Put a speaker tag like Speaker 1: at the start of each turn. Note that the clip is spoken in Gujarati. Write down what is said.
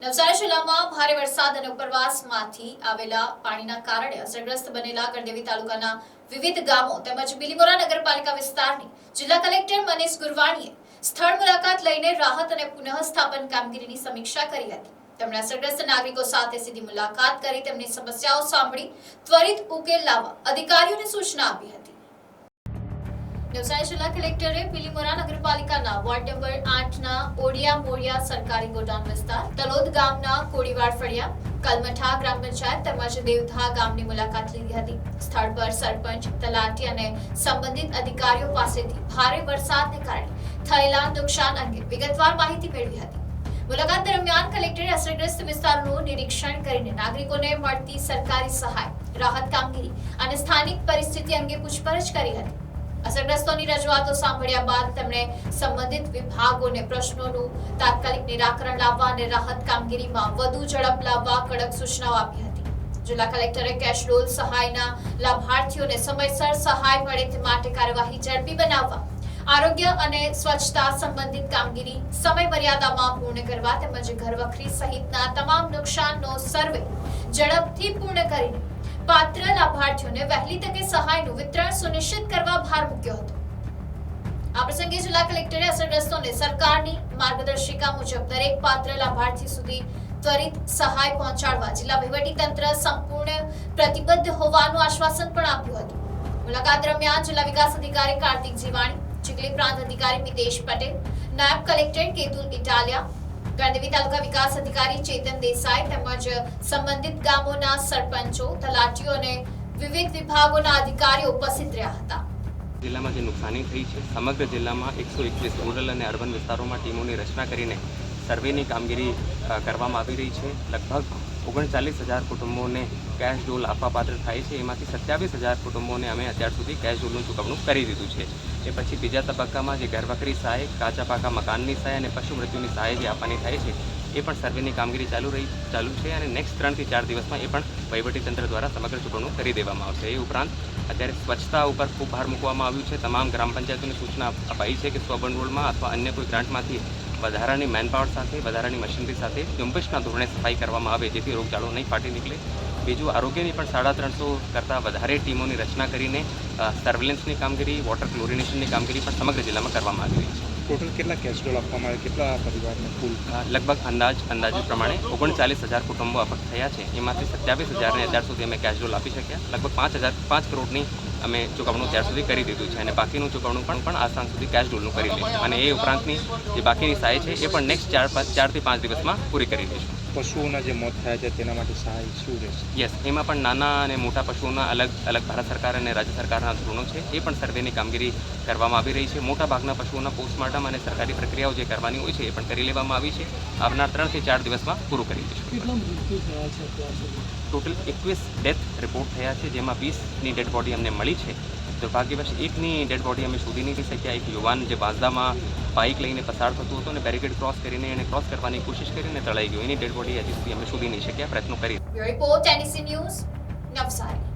Speaker 1: નવસારી જિલ્લામાં ભારે વરસાદ અને ઉપરવાસમાંથી આવેલા પાણીના કારણે અસરગ્રસ્ત બનેલા ગણદેવી તાલુકાના વિવિધ ગામો તેમજ બિલીમોરા નગરપાલિકા વિસ્તારની જિલ્લા કલેક્ટર મનીષ ગુરવાણીએ સ્થળ મુલાકાત લઈને રાહત અને પુનઃસ્થાપન કામગીરીની સમીક્ષા કરી હતી। તેમણે અસરગ્રસ્ત નાગરિકો સાથે સીધી મુલાકાત કરી તેમની સમસ્યાઓ સાંભળી ત્વરિત ઉકેલ લાવવા અધિકારીઓને સૂચના આપી હતી। નવસારી જિલ્લા કલેક્ટરે બિલીમોરા નગરપાલિકાના વોર્ડ નંબર 8ના ઓડિયા મોડિયા સરકારી ગોડાઉન વિસ્તાર, તલોદ ગામના કોડીવાડ ફળિયા, કલમઠા ગ્રામ પંચાયત તેમજ દેવધા ગામની મુલાકાત લીધી હતી। સ્થળ પર સરપંચ, તલાટી અને સંબંધિત અધિકારીઓ પાસેથી ભારે વરસાદને કારણે થયેલા નુકસાન અંગે વિગતવાર માહિતી મેળવી હતી। મુલાકાત દરમિયાન કલેક્ટરે અસરગ્રસ્ત વિસ્તારોનું નિરીક્ષણ કરીને નાગરિકોને મળતી સરકારી સહાય, રાહત કામગીરી અને સ્થાનિક પરિસ્થિતિ અંગે પૂછપરછ કરી હતી। અસરગ્રસ્તોની રજૂઆતો સાંભળ્યા બાદ તેમણે સંબંધિત વિભાગોને પ્રશ્નોનું તાત્કાલિક નિરાકરણ લાવવા અને રાહત કામગીરીમાં વધુ ઝડપ લાવવા કડક સૂચનાઓ આપી હતી। જિલ્લા કલેક્ટરે કેશ રોલ સહાયના લાભાર્થીઓને સમયસર સહાય મળે તે માટે કાર્યવાહી ઝડપી બનાવવા, આરોગ્ય અને સ્વચ્છતા સંબંધિત કામગીરી સમય મર્યાદામાં પૂર્ણ કરવા તેમજ ઘરવખરી સહિતના તમામ નુકસાનનો સર્વે ઝડપથી પૂર્ણ કરીને પાત્ર લાભાર્થીઓને વહેલી તકે સહાયનું વિતરણ સુનિશ્ચિત કરવા ભાર મૂક્યો હતો। આ પ્રસંગે જિલ્લા કલેક્ટરે અસરગ્રસ્તોને સરકારની માર્ગદર્શિકા મુજબ દરેક પાત્ર લાભાર્થી સુધી ત્વરિત સહાય પહોંચાડવા જિલ્લા વહીવટીતંત્ર સંપૂર્ણ પ્રતિબદ્ધ હોવાનું આશ્વાસન પણ આપ્યું હતું। મુલાકાત દરમિયાન જિલ્લા વિકાસ અધિકારી કાર્તિક જીવાણી, ચીખલી પ્રાંત અધિકારી મિતેશ પટેલ, નાયબ કલેક્ટર કેતુલ ઇટાલિયા, ગણદેવી તાલુકા વિકાસ અધિકારી ચેતન દેસાઈ તેમજ સંબંધિત ગામોના સરપંચો, તલાટીઓ અને વિવિધ વિભાગોના અધિકારીઓ ઉપસ્થિત રહ્યા હતા।
Speaker 2: જિલ્લામાં જે નુકસાની થઈ છે, સમગ્ર જિલ્લામાં 121 રૂરલ અને અર્બન વિસ્તારોમાં ટીમોની રચના કરીને સર્વેની કામગીરી કરવામાં આવી રહી છે। લગભગ 39,000 કુટુંબોને કેશ ડોલ આપવાપાત્ર થાય છે। એમાંથી 27,000 કુટુંબોને અમે અત્યાર સુધી કેશ ડોલનું ચૂકવણું કરી દીધું છે। એ પછી બીજા તબક્કામાં જે ઘરવખરી સહાય, કાચા પાકા મકાનની સહાય અને પશુ મૃત્યુની સહાય જે આપવાની થાય છે, એ પણ સર્વેની કામગીરી ચાલુ છે અને નેક્સ્ટ 3 થી 4 દિવસમાં એ પણ વહીવટીતંત્ર દ્વારા સમગ્ર ચૂકવણું કરી દેવામાં આવશે। એ ઉપરાંત અત્યારે સ્વચ્છતા ઉપર ખૂબ ભાર મૂકવામાં આવ્યું છે। તમામ ગ્રામ પંચાયતોને સૂચના અપાઈ છે કે સ્વભંડોળમાં અથવા અન્ય કોઈ ગ્રાન્ટમાંથી વધારાની મેનપાવર સાથે, વધારાની મશીનરી સાથે ઝુંબેશના ધોરણે સફાઈ કરવામાં આવે જેથી રોગચાળો નહીં ફાટી નીકળે। બીજું, આરોગ્યની પણ 350 કરતાં વધારે ટીમોની રચના કરીને સર્વેલન્સની કામગીરી, વોટર ક્લોરિનેશનની કામગીરી પણ સમગ્ર જિલ્લામાં કરવામાં આવી રહી છે।
Speaker 3: ટોટલ કેટલા કેશ ડોલ આપવામાં આવે, કેટલા પરિવારને કુલ?
Speaker 2: લગભગ અંદાજ પ્રમાણે 39,000 કુટુંબો અફેક્ટ થયા છે। એમાંથી 27,000ને અત્યાર સુધી અમે કેશ ડોલ આપી શક્યા। લગભગ 5 કરોડની અમે ચૂકવણું અત્યાર સુધી કરી દીધું છે અને બાકીનું ચૂકવણું પણ આ સાંજ સુધી કેશ ડોલનું કરી લઈશું અને એ ઉપરાંતની જે બાકીની સહાય છે એ પણ નેક્સ્ટ 4 થી 5 દિવસમાં પૂરી કરી દઈશું।
Speaker 3: પશુઓના જે મોત થયા છે તેના માટે સહાય શું રહેશે?
Speaker 2: યસ, એમાં પણ નાના અને મોટા પશુઓના અલગ ભારત સરકાર અને રાજ્ય સરકારના ધોરણો છે, એ પણ સર્વેની કામગીરી કરવામાં આવી રહી છે। મોટા ભાગના પશુઓના પોસ્ટમોર્ટમ અને સરકારી પ્રક્રિયાઓ જે કરવાની હોય છે એ પણ કરી લેવામાં આવી છે। આવનાર 3 થી 4 દિવસમાં પૂરું કરી દઈશું।
Speaker 4: કેટલા મૃત્યુ થયા છે અત્યાર સુધી?
Speaker 2: ટોટલ 21 ડેથ રિપોર્ટ થયા છે, જેમાં 20ની ડેડ બોડી અમને મળી છે। દુર્ભાગ્યવશ એકની ડેડ બોડી અમે શોધી નથી શક્યા। એક યુવાન જે વાંસદામાં બાઇક લઈને પસાર થતો હતો અને બેરિકેડ ક્રોસ કરીને એને ક્રોસ કરવાની કોશિશ કરીને તળાઈ ગયો। એની ડેડ બોડી હજી સુધી અમે શોધી નહીં શક્યા, પ્રયત્નો કરી।
Speaker 1: Bureau report NEC news, Navsari.